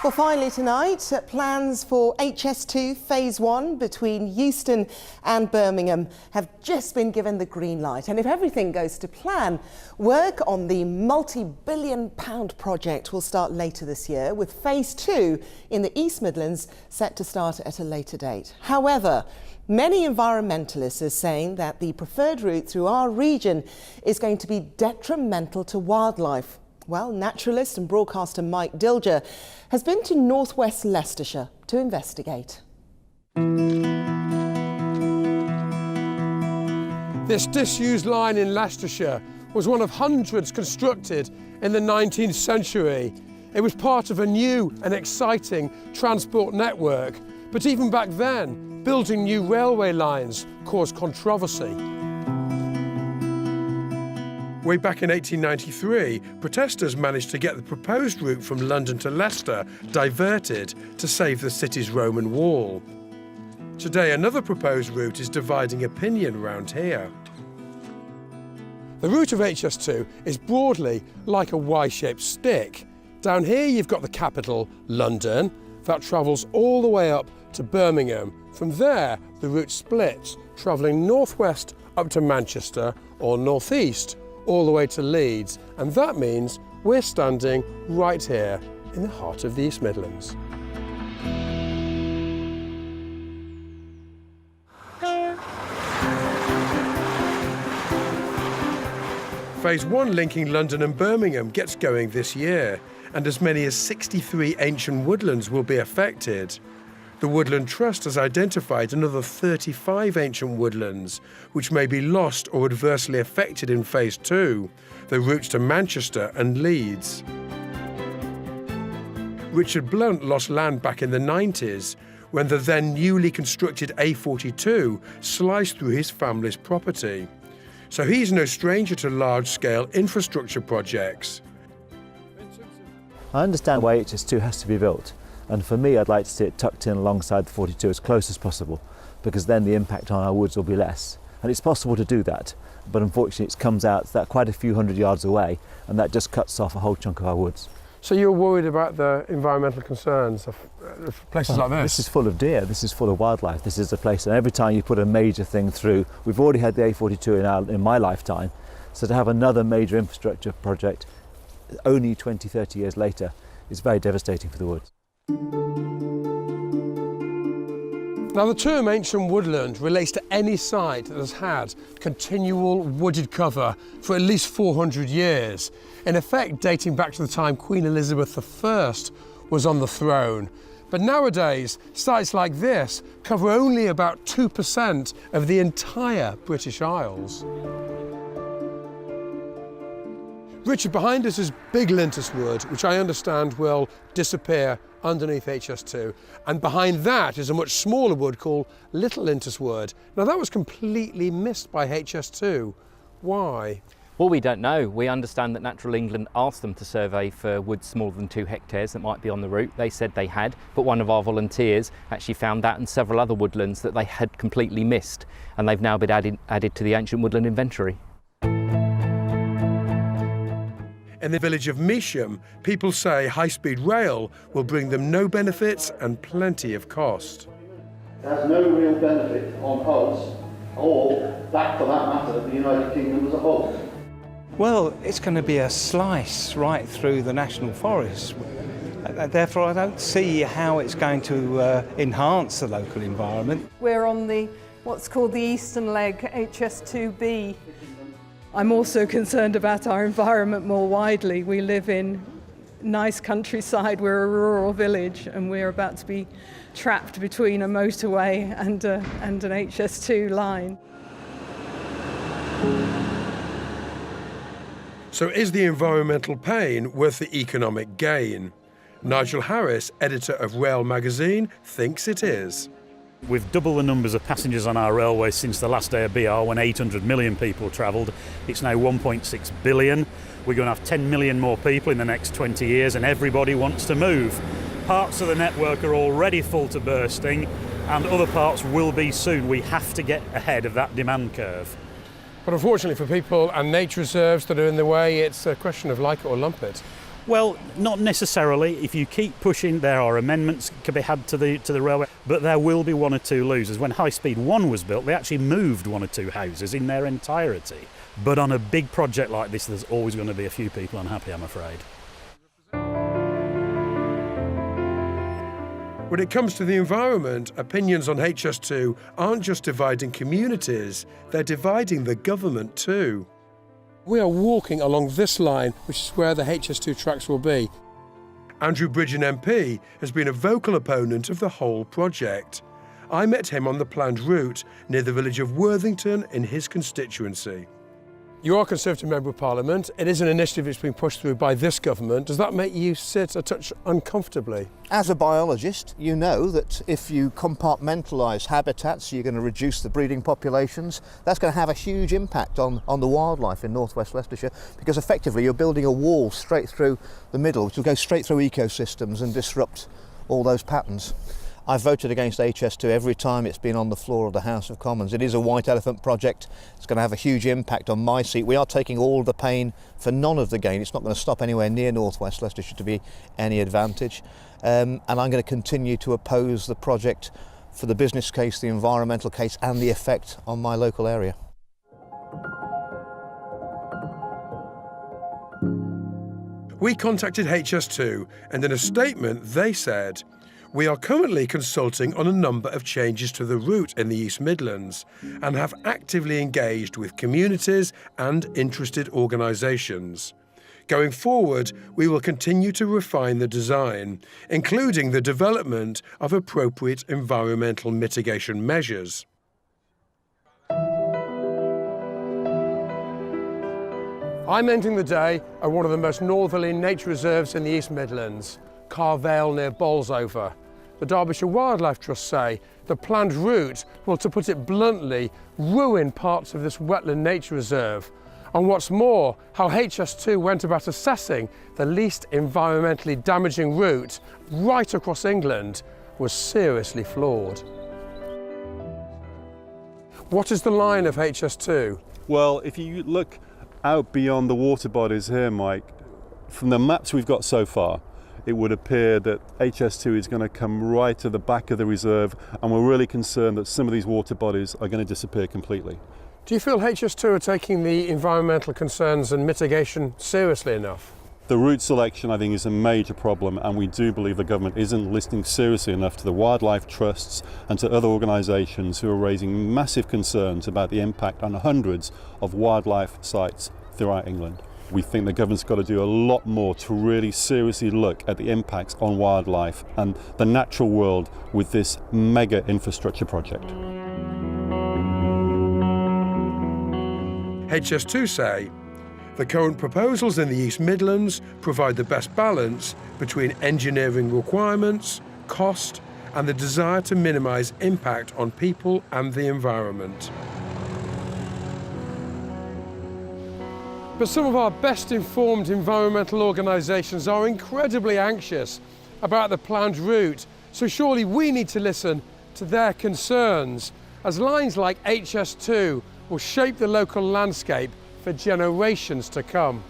Well, finally tonight, plans for HS2 Phase 1 between Euston and Birmingham have just been given the green light. And if everything goes to plan, work on the multi-billion-pound project will start later this year, with Phase 2 in the East Midlands set to start at a later date. However, many environmentalists are saying that the preferred route through our region is going to be detrimental to wildlife. Well, naturalist and broadcaster Mike Dilger has been to northwest Leicestershire to investigate. This disused line in Leicestershire was one of hundreds constructed in the 19th century. It was part of a new and exciting transport network, but even back then, building new railway lines caused controversy. Way back in 1893, protesters managed to get the proposed route from London to Leicester diverted to save the city's Roman wall. Today, another proposed route is dividing opinion round here. The route of HS2 is broadly like a Y-shaped stick. Down here you've got the capital, London, that travels all the way up to Birmingham. From there, the route splits, travelling northwest up to Manchester or northeast, all the way to Leeds, and that means we're standing right here in the heart of the East Midlands. Phase 1 linking London and Birmingham gets going this year, and as many as 63 ancient woodlands will be affected. The Woodland Trust has identified another 35 ancient woodlands, which may be lost or adversely affected in Phase 2, the routes to Manchester and Leeds. Richard Blunt lost land back in the 90s, when the then newly constructed A42 sliced through his family's property. So he's no stranger to large-scale infrastructure projects. I understand why HS2 has to be built. And for me, I'd like to see it tucked in alongside the 42 as close as possible, because then the impact on our woods will be less. And it's possible to do that, but unfortunately it comes out that quite a few hundred yards away, and that just cuts off a whole chunk of our woods. So you're worried about the environmental concerns of places like this? This is full of deer, this is full of wildlife, this is a place, and every time you put a major thing through, we've already had the A42 in my lifetime, so to have another major infrastructure project only 20, 30 years later is very devastating for the woods. Now, the term ancient woodland relates to any site that has had continual wooded cover for at least 400 years, in effect dating back to the time Queen Elizabeth I was on the throne. But nowadays, sites like this cover only about 2% of the entire British Isles. Richard, behind us is Big Lintus Wood, which I understand will disappear underneath HS2, and behind that is a much smaller wood called Little Lintus Wood. Now that was completely missed by HS2. Why? Well, we don't know. We understand that Natural England asked them to survey for woods smaller than 2 hectares that might be on the route. They said they had, but one of our volunteers actually found that and several other woodlands that they had completely missed, and they've now been added to the Ancient Woodland Inventory. In the village of Measham, people say high-speed rail will bring them no benefits and plenty of cost. It has no real benefit on us, or that for that matter, the United Kingdom as a whole. Well, it's going to be a slice right through the National Forest. Therefore, I don't see how it's going to enhance the local environment. We're on what's called the eastern leg, HS2B. I'm also concerned about our environment more widely. We live in nice countryside, we're a rural village, and we're about to be trapped between a motorway and an HS2 line. So is the environmental pain worth the economic gain? Nigel Harris, editor of Rail magazine, thinks it is. We've doubled the numbers of passengers on our railways since the last day of BR, when 800 million people travelled. It's now 1.6 billion. We're going to have 10 million more people in the next 20 years, and everybody wants to move. Parts of the network are already full to bursting, and other parts will be soon. We have to get ahead of that demand curve. But unfortunately for people and nature reserves that are in the way, it's a question of like it or lump it. Well, not necessarily. If you keep pushing, there are amendments that can be had to the railway, but there will be one or two losers. When High Speed 1 was built, they actually moved one or two houses in their entirety. But on a big project like this, there's always going to be a few people unhappy, I'm afraid. When it comes to the environment, opinions on HS2 aren't just dividing communities, they're dividing the government too. We are walking along this line, which is where the HS2 tracks will be. Andrew Bridgen MP has been a vocal opponent of the whole project. I met him on the planned route near the village of Worthington in his constituency. You are a Conservative Member of Parliament. It is an initiative that's been pushed through by this government. Does that make you sit a touch uncomfortably? As a biologist, you know that if you compartmentalise habitats, you're going to reduce the breeding populations. That's going to have a huge impact on the wildlife in northwest Leicestershire, because effectively you're building a wall straight through the middle, which will go straight through ecosystems and disrupt all those patterns. I've voted against HS2 every time it's been on the floor of the House of Commons. It is a white elephant project. It's going to have a huge impact on my seat. We are taking all of the pain for none of the gain. It's not going to stop anywhere near northwest Leicestershire to be any advantage. And I'm going to continue to oppose the project for the business case, the environmental case and the effect on my local area. We contacted HS2 and in a statement they said, "We are currently consulting on a number of changes to the route in the East Midlands and have actively engaged with communities and interested organisations. Going forward, we will continue to refine the design, including the development of appropriate environmental mitigation measures." I'm ending the day at one of the most northerly nature reserves in the East Midlands, Carvale near Bolsover. The Derbyshire Wildlife Trust say the planned route will, to put it bluntly, ruin parts of this wetland nature reserve. And what's more, how HS2 went about assessing the least environmentally damaging route right across England was seriously flawed. What is the line of HS2? Well, if you look out beyond the water bodies here, Mike, from the maps we've got so far, it would appear that HS2 is going to come right to the back of the reserve, and we're really concerned that some of these water bodies are going to disappear completely. Do you feel HS2 are taking the environmental concerns and mitigation seriously enough? The route selection, I think, is a major problem, and we do believe the government isn't listening seriously enough to the wildlife trusts and to other organisations who are raising massive concerns about the impact on hundreds of wildlife sites throughout England. We think the government's got to do a lot more to really seriously look at the impacts on wildlife and the natural world with this mega infrastructure project. HS2 say the current proposals in the East Midlands provide the best balance between engineering requirements, cost, and the desire to minimise impact on people and the environment. But some of our best informed environmental organisations are incredibly anxious about the planned route, so surely we need to listen to their concerns, as lines like HS2 will shape the local landscape for generations to come.